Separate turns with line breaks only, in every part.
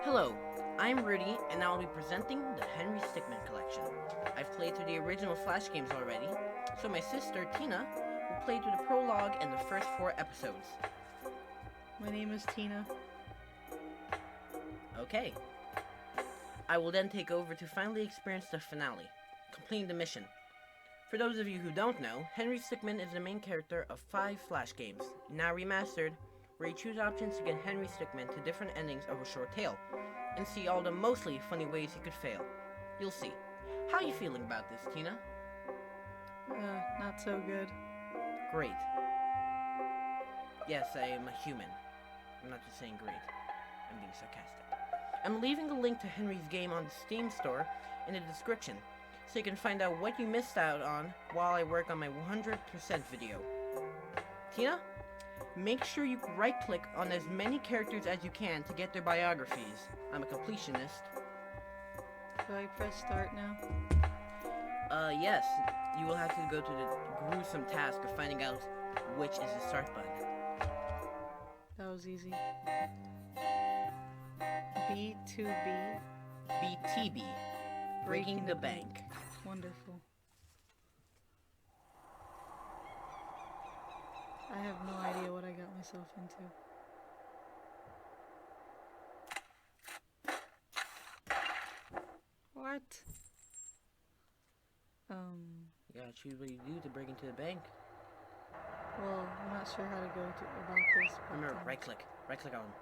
Hello, I'm Rudy, and I'll be presenting the Henry Stickmin Collection. I've played through the original Flash games already, so my sister, Tina, will play through the prologue and the first 4 episodes.
My name is Tina.
Okay. I will then take over to finally experience the finale, completing the mission. For those of you who don't know, Henry Stickmin is the main character of 5 Flash games, now remastered, where you choose options to get Henry Stickmin to different endings of a short tale, and see all the mostly funny ways he could fail. You'll see. How are you feeling about this, Tina?
Not so good.
Great. Yes, I am a human. I'm not just saying great. I'm being sarcastic. I'm leaving a link to Henry's game on the Steam store in the description, so you can find out what you missed out on while I work on my 100% video. Tina, make sure you right-click on as many characters as you can to get their biographies. I'm a completionist.
Do I press start now?
Yes. You will have to go to the gruesome task of finding out which is the start button.
That was easy. B2B.
BTB. Breaking the bank.
Wonderful. I have no idea what I got myself into. What?
You gotta choose what you do to break into the bank.
Well, I'm not sure how to go about this.
Remember, right click on.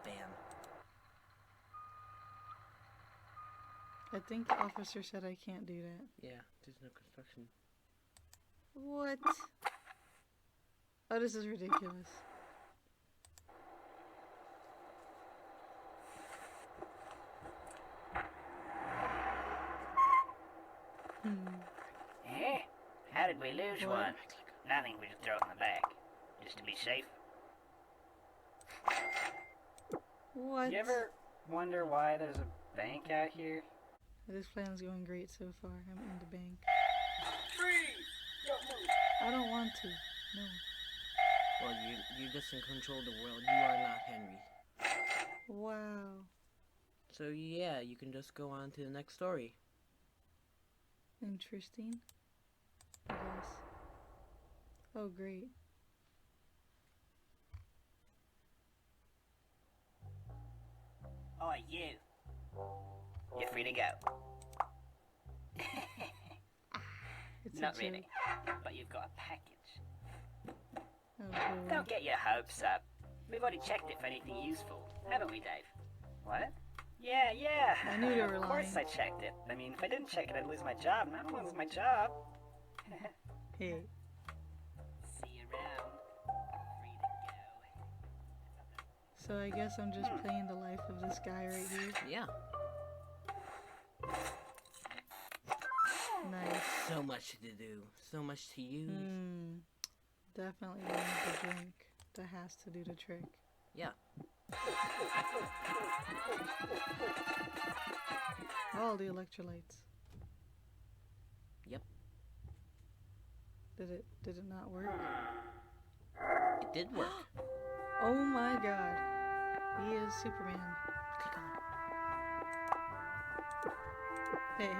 Bam.
I think the officer said I can't do that.
Yeah, there's no construction.
What? Oh, this is ridiculous.
Eh? How did we lose
What?
one? I think we just throw it in the back, just to be safe.
What?
You ever wonder why there's a bank out here?
This plan's going great so far. I'm in the bank.
Freeze! Don't move!
I don't want to. No.
Well, you're just in control of the world. You are not Henry.
Wow.
So yeah, you can just go on to the next story.
Interesting. I guess. Oh, great.
Oh, you. You're free to go.
It's
Not
a
really,
joke.
but you've got a package.
Oh, boy.
Don't get your hopes up. We've already checked it for anything useful, haven't we, Dave? What? Yeah.
I knew you were
Of course
lying.
I checked it. I mean, if I didn't check it, I'd lose my job, and I don't lose my job.
Hey.
See you around. Free to go.
So I guess I'm just playing the life of this guy right here.
Yeah.
Nice.
So much to do. So much to use.
Definitely need the drink. That has to do the trick.
Yeah.
All the electrolytes.
Yep.
Did it not work?
It did work.
Oh my god. He is Superman.
Click on it.
Hey.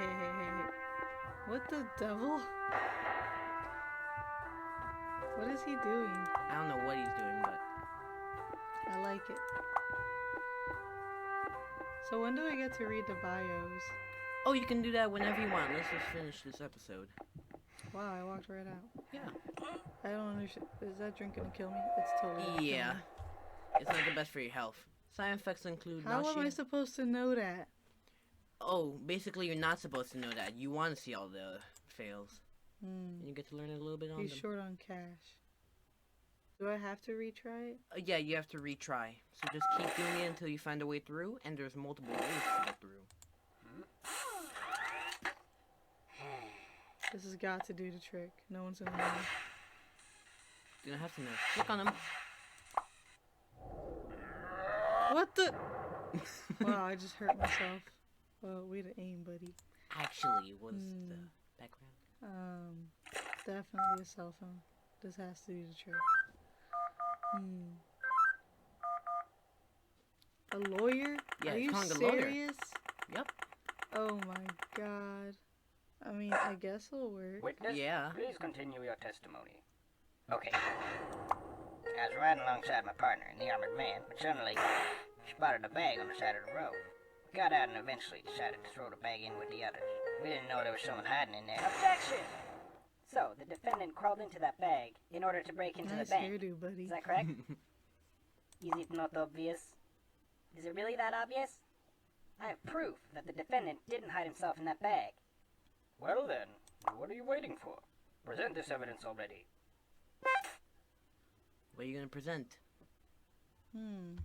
What the devil? What is he doing?
I don't know what he's doing, but
I like it. So when do I get to read the bios?
oh, you can do that whenever you want. Let's just finish this episode.
Wow, I walked right out.
Yeah.
I don't understand. Is that drink gonna kill me? It's totally gonna kill
Yeah.
me.
It's not the best for your health. Side effects include
How
nausea.
am I supposed to know that?
Oh, basically you're not supposed to know that. You want to see all the fails.
Hmm.
And you get to learn a little bit on
He's
them.
short on cash. Do I have to retry it?
Yeah, you have to retry. So just keep doing it until you find a way through, and there's multiple ways to get through.
This has got to do the trick. No one's gonna know.
You don't have to know. Click on them.
What the? Wow, I just hurt myself. Well, way to aim, buddy.
Actually, was the background.
Definitely a cell phone. This has to do the trick. A lawyer?
Yeah,
Are
he's
you
calling a lawyer.
serious?
Yep.
Oh my god. I mean, I guess it'll work.
Witness,
Yeah.
please continue your testimony. Okay. I was riding alongside my partner in the armored van, but suddenly spotted a bag on the side of the road. We got out and eventually decided to throw the bag in with the others. We didn't know there was someone hiding in there. Objection! So, the defendant crawled into that bag in order to break into
Nice
the bank.
hairdo, buddy.
Is that correct? Is it not obvious? Is it really that obvious? I have proof that the defendant didn't hide himself in that bag. Well then, what are you waiting for? Present this evidence already.
What are you gonna present?
Hmm.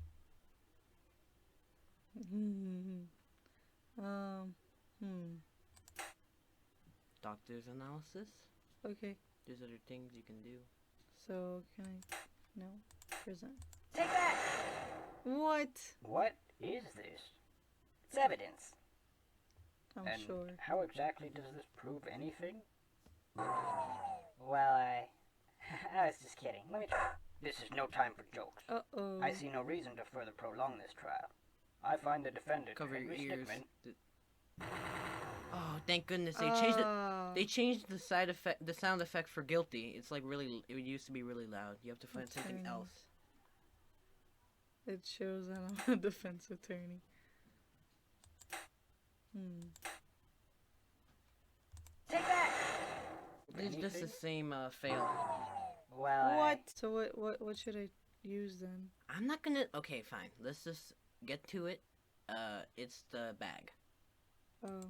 Doctor's analysis?
Okay.
There's other things you can do.
So, can I... No. Present.
Take that!
What?
What is this? It's evidence.
I'm
And
sure.
how exactly does this prove anything? Well, I was just kidding. Let me try. This is no time for jokes.
Uh-oh.
I see no reason to further prolong this trial. I find the defendant,
Cover your
Henry
ears.
Stickmin,
Oh, thank goodness they changed it.
Ah.
They changed the sound effect for guilty. It's like really. It used to be really loud. You have to find something
Attorney.
else.
It shows that I'm a defense attorney.
Take that!
It's just the same fail.
Well,
What? So what should I use then?
I'm not gonna. Okay, fine. Let's just get to it. It's the bag.
Oh,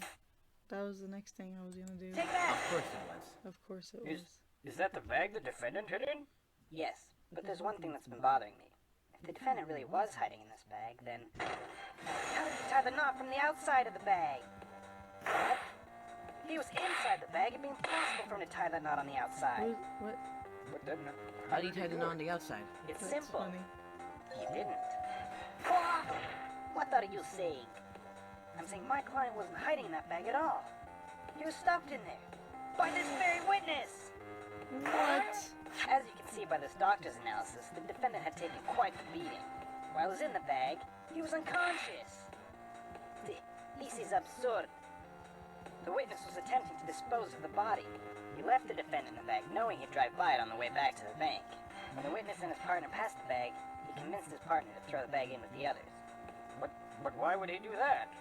that was the next thing I was gonna do.
Take that!
Of course it was.
Of course it
Is-
was.
Is that the bag the defendant hid in? Yes, but there's one thing that's been bothering me. If the defendant really was hiding in this bag, then how did he tie the knot from the outside of the bag? What? If he was inside the bag, it'd be impossible for him to tie that knot on the outside.
What?
But then,
How do you tie the knot on the outside?
It's
That's
simple.
funny.
He didn't. What are you saying? I'm saying my client wasn't hiding in that bag at all. He was stuffed in there by this very witness.
What?
As you can see by this doctor's analysis, the defendant had taken quite the beating. While he was in the bag, he was unconscious. This is absurd. The witness was attempting to dispose of the body. He left the defendant in the bag, knowing he'd drive by it on the way back to the bank. When the witness and his partner passed the bag, he convinced his partner to throw the bag in with the others. But why would he do that?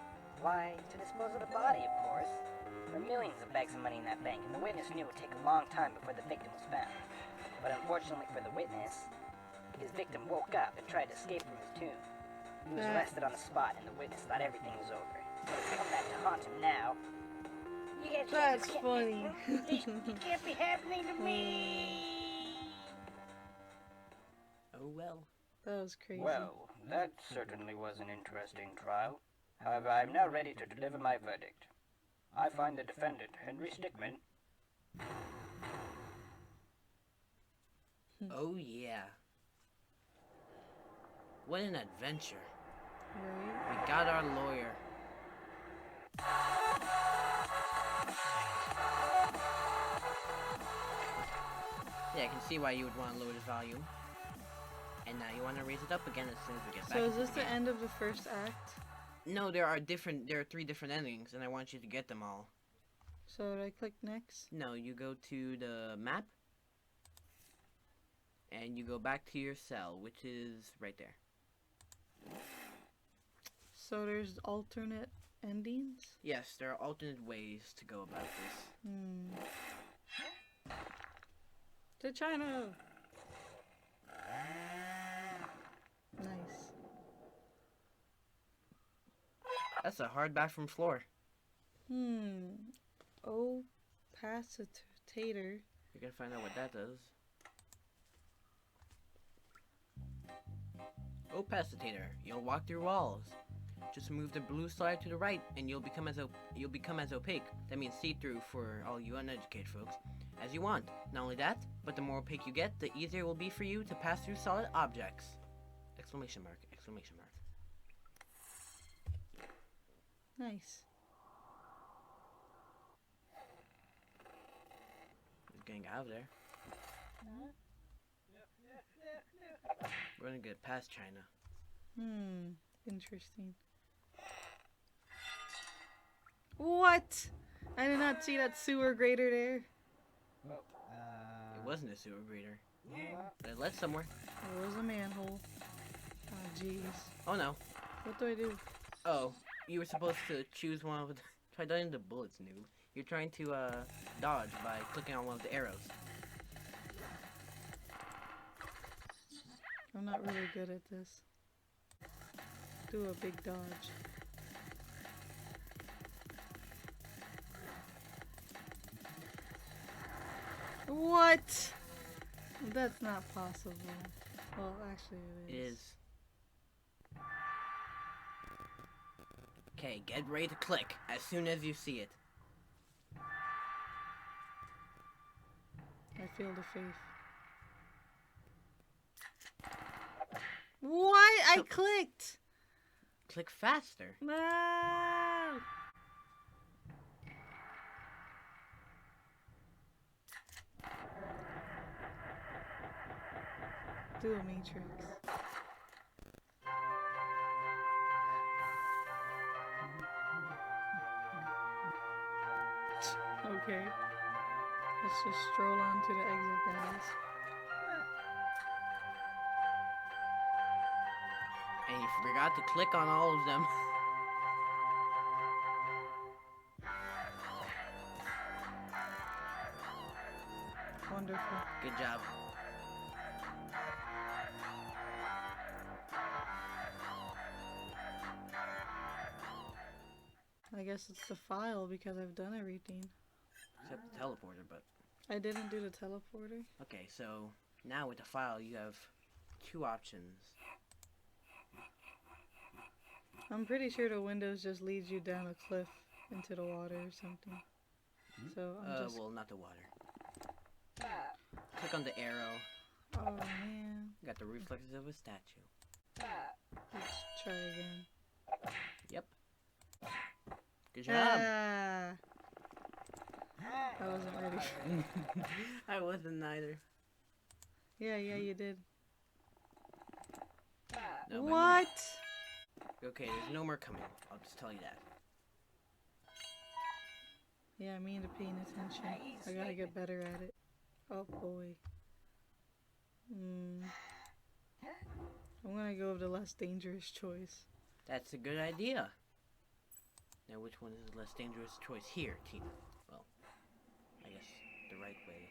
Why, to dispose of the body, of course. There were millions of bags of money in that bank, and the witness knew it would take a long time before the victim was found. But unfortunately for the witness, his victim woke up and tried to escape from his tomb. He was arrested on the spot, and the witness thought everything was over. But it's come back to haunt him now.
That's funny.
It can't be happening to me!
Oh well.
That was crazy.
Well, that certainly was an interesting trial. However, I am now ready to deliver my verdict. I find the defendant, Henry Stickmin,
Oh yeah. What an adventure.
Right?
We got our lawyer. Yeah, I can see why you would want to lower the volume. And now you want to raise it up again as soon as we get back.
So is
into
this
the
the
game.
end of the first act?
No, there are 3 different endings, and I want you to get them all.
So do I click next?
No, you go to the map, and you go back to your cell, which is right there.
So there's alternate endings?
Yes, there are alternate ways to go about this.
To China! Nice.
That's a hard bathroom floor.
Opacitator.
You're gonna find out what that does. Opacitator. You'll walk through walls. Just move the blue slide to the right, and you'll become as opaque. That means see-through for all you uneducated folks, as you want. Not only that, but the more opaque you get, the easier it will be for you to pass through solid objects. Exclamation mark! Exclamation mark!
Nice.
He's getting out of there. We're gonna get past China.
interesting. What? I did not see that sewer grater there.
It wasn't a sewer grater. But it led somewhere.
It was a manhole. Oh, jeez.
Oh no.
What do I do?
Oh, you were supposed to choose one of the... Try dodging the bullets, noob. You're trying to dodge by clicking on one of the arrows.
I'm not really good at this. Do a big dodge. What? That's not possible. Well, actually it is.
It is. Okay, get ready to click as soon as you see it.
I feel the faith. What? I clicked!
Click faster.
No! Do a matrix. Okay. Let's just stroll on to the exit, guys.
And you forgot to click on all of them.
Wonderful.
Good job.
I guess it's the file because I've done everything.
Except the teleporter, but...
I didn't do the teleporter.
Okay, so now with the file you have two options.
I'm pretty sure the windows just leads you down a cliff into the water or something. So I'm just...
well, not the water. Click on the arrow.
Oh man.
Got the reflexes of a statue.
Let's try again.
Yep. Good job.
Ah! I wasn't ready.
I wasn't either.
Yeah, you did.
No, but
What?
okay, there's no more coming. I'll just tell you that.
Yeah, me into paying attention. I gotta get better at it. Oh boy. I'm gonna go with the less dangerous choice.
That's a good idea. Now, which one is the less dangerous choice here, Tina? Well, I guess the right way.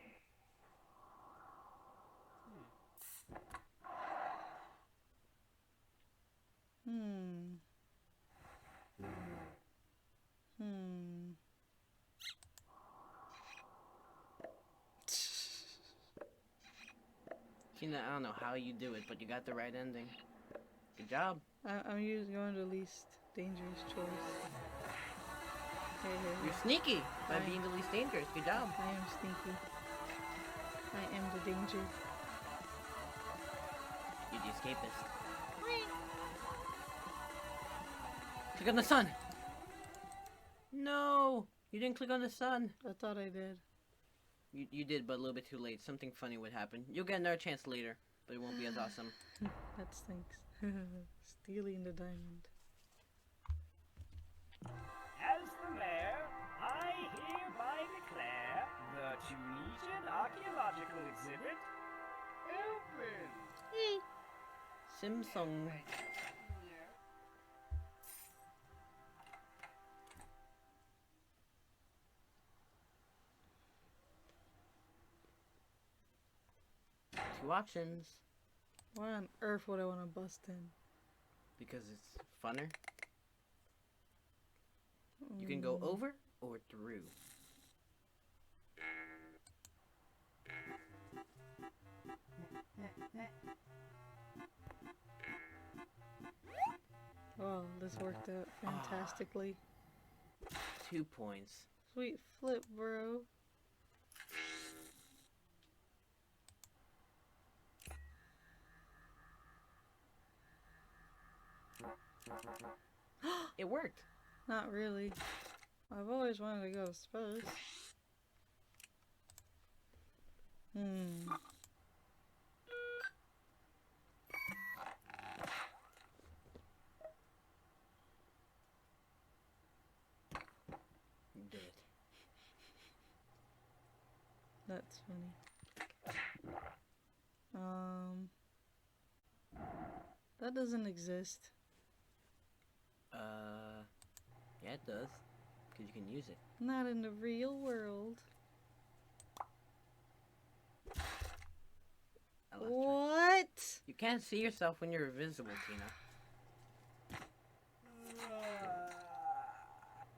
Tina, I don't know how you do it, but you got the right ending. Good job.
I'm going to the least dangerous choice. Hey.
You're sneaky by
Right.
being the least dangerous. Good job.
I am sneaky. I am the danger.
You're the escapist. Click on the sun. No, you didn't click on the sun.
I thought I did.
You did, but a little bit too late. Something funny would happen. You'll get another chance later, but it won't be as awesome.
That stinks. Stealing the diamond.
As the mayor, I hereby declare the Tunisian archaeological exhibit open.
Simsong. Two options.
Why on earth would I want to bust in?
Because it's funner. You can go over or through.
Oh, this worked out fantastically.
2 points.
Sweet flip, bro.
It worked.
Not really. I've always wanted to go space.
did it.
That's funny. That doesn't exist.
Yeah, it does. Because you can use it.
Not in the real world.
I lost track.
What?
You can't see yourself when you're invisible, Tina.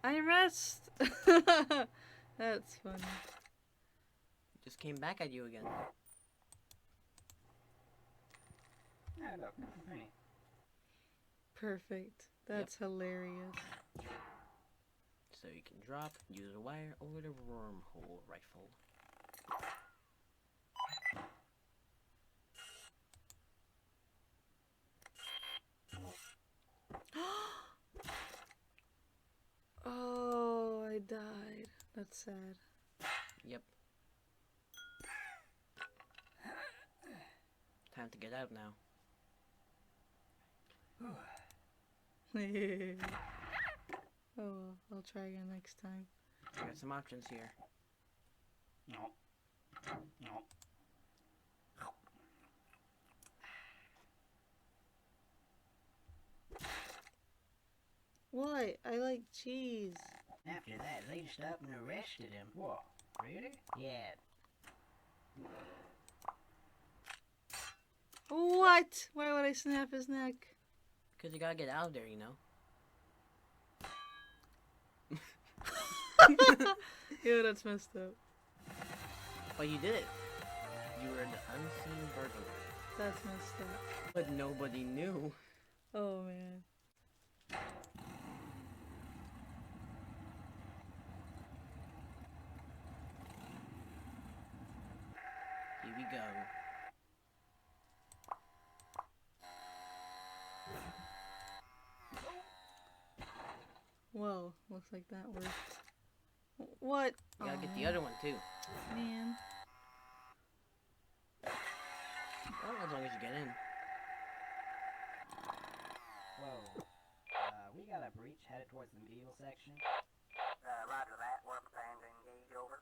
I rest. That's funny.
It just came back at you again.
Ah, look, honey.
Perfect. That's hilarious.
So you can drop, use a wire over the wormhole rifle.
Oh, I died. That's sad.
Yep. Time to get out now.
Oh, well, I'll try again next time.
I got some options here.
No. No.
What? I like cheese.
After that, they just up and arrested him.
What? Really?
Yeah.
What? Why would I snap his neck?
Because you gotta get out of there, you know?
Ew, that's messed up.
But you did it. You were the unseen burglar.
That's messed up.
But nobody knew.
Oh, man.
Here we go.
Well, looks like that worked. What?
You gotta get the
Aw,
other one, too.
man.
Well, as long as you get in.
Whoa. We got a breach headed towards the medieval section.
Roger that. We're preparing to engage over.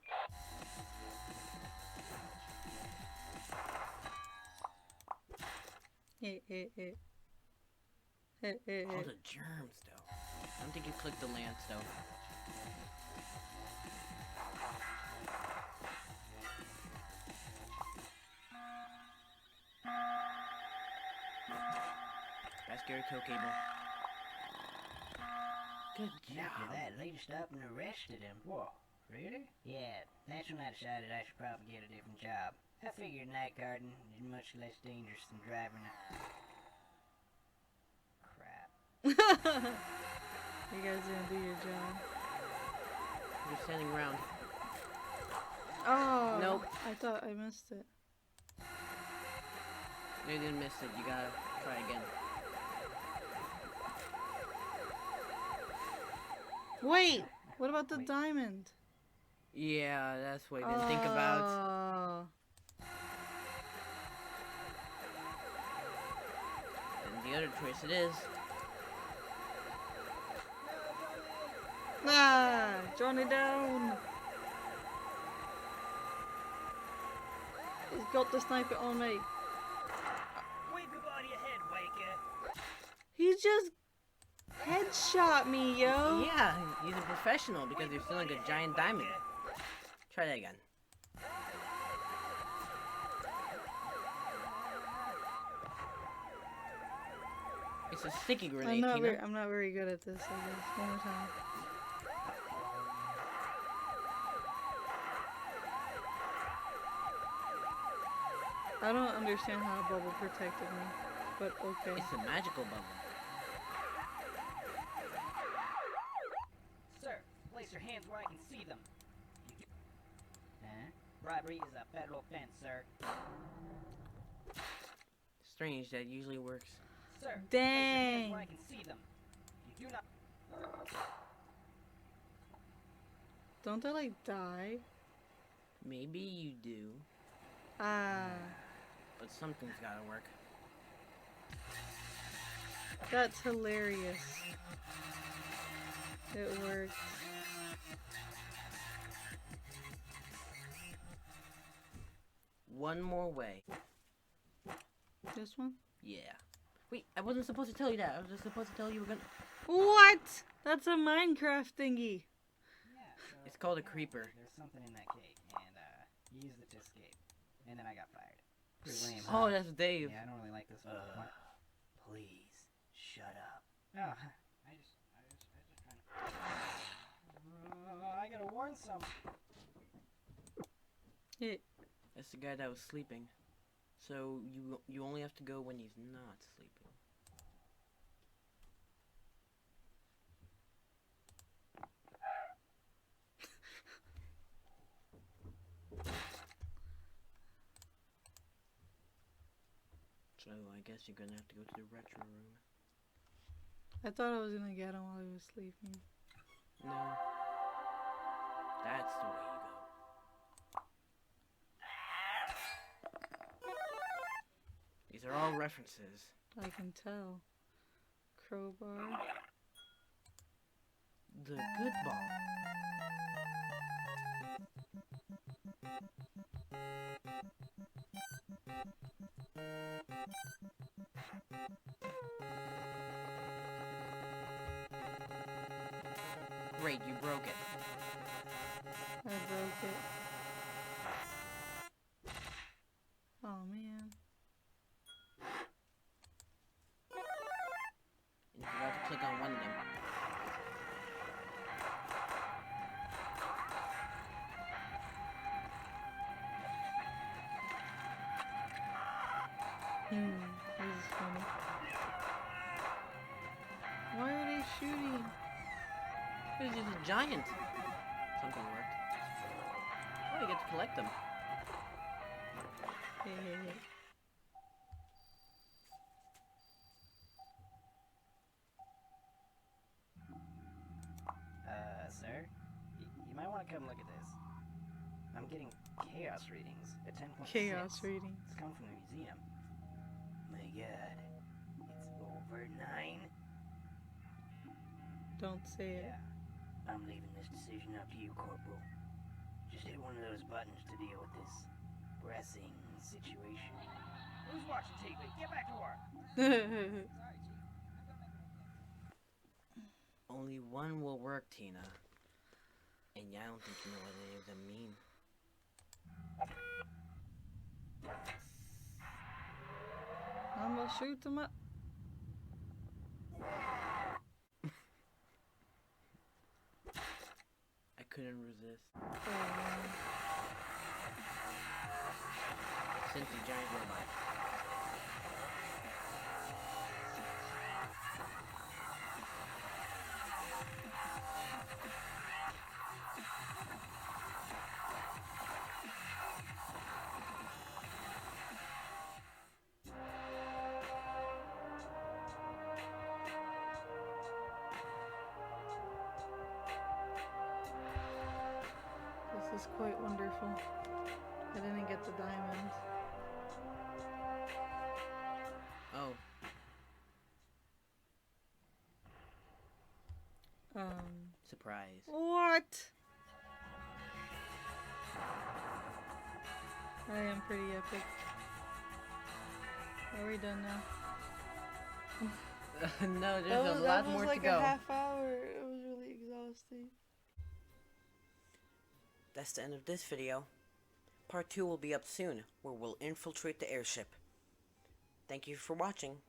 Hey, hey, hey. Hey, hey,
All
hey.
the germs, though. I don't think you clicked the lance, though. That's scary tow cable. Good
After
job.
that, they just up and arrested him.
What? Really?
Yeah, that's when I decided I should probably get a different job. I figured night guarding is much less dangerous than driving a... Crap.
You guys didn't do your job.
You're standing around.
Oh.
Nope.
I thought I missed it.
No, you didn't miss it. You gotta try again.
Wait! What about the
Wait.
diamond?
Yeah, that's what I didn't think about. And the other choice it is.
Ah! Johnny down! He's got the sniper on me.
Wave goodbye to your head, Waker.
He just headshot me, yo!
Yeah, he's a professional because you're stealing a giant diamond. Try that again. It's a sticky grenade, Tina.
I'm not very good at this, I guess. One more time. I don't understand how a bubble protected me, but okay.
It's a magical bubble.
Sir, place your hands where I can see them. Huh? Bribery is a federal offense, sir.
Strange, that usually works.
Sir, place your
Dang.
hands where I can see them. You do not...
Don't I like die?
Maybe you do,
Ah,
but something's gotta work.
that's hilarious. It worked.
one more way.
This one?
Yeah. Wait, I wasn't supposed to tell you that. I was just supposed to tell you we're gonna...
What? That's a Minecraft thingy.
Yeah, so,
It's called a
yeah,
creeper.
There's something in that cake, and you used it to escape. And then I got fired. Pretty lame,
Oh,
huh?
that's Dave.
Yeah, I don't really like this one. What?
Please, shut up.
Oh, I just trying to... I gotta warn some.
Yeah.
That's the guy that was sleeping. So you only have to go when he's not sleeping. So I guess you're gonna have to go to the retro room.
I thought I was gonna get him while he was sleeping.
No. That's the way you go. These are all references.
I can tell. Crowbar.
The good ball. Great, you broke it.
I broke it. Oh man.
And you forgot to click on one of them.
This is funny. Why are they shooting?
It was just a giant. Something worked. Oh, you get to collect them.
Hey, hey, hey.
Sir? You might want to come look at this. I'm getting chaos readings at 10.6.
Chaos readings.
It's come from the museum. My god. It's over 9?
Don't say it.
Yeah. I'm leaving this decision up to you, Corporal. Just hit one of those buttons to deal with this pressing situation. Who's watching TV? Get back to work!
Only one will work, Tina. And yeah, I don't think you know what any of them mean.
I'm gonna shoot them up.
I couldn't resist.
Oh, man.
Sent the giant robot.
This is quite wonderful. I didn't get the diamonds.
Oh, surprise.
What? I am pretty epic. Are we done now?
No, there's a lot more to go.
A half hour. It was really exhausting.
That's the end of this video. Part 2 will be up soon, where we'll infiltrate the airship. Thank you for watching.